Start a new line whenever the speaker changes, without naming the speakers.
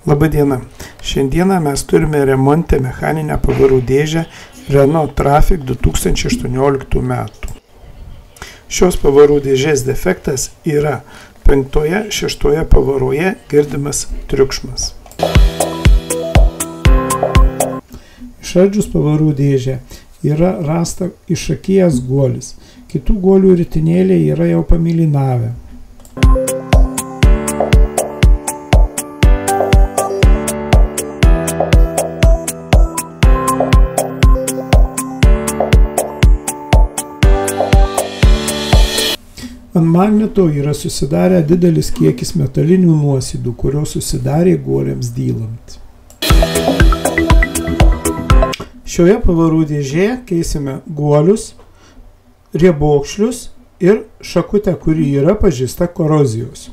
Labadiena. Šiandieną mes turime remonte mechaninę pavarų dėžę Renault Trafic 2018 metų. Šios pavarų dėžės defektas yra 5-6 pavaroje girdimas triukšmas. Išardžius pavarų dėžę yra rasta išakijęs guolis. Kitų guolių ritinėliai yra jau pamilinavę. Ant magneto yra susidarę didelis kiekis metalinių nuosėdų, kurios susidarė guoliams dylant. Šioje pavarų dėžėje keisime guolius, riebokšlius ir šakutę, kuri yra pažeista korozijos.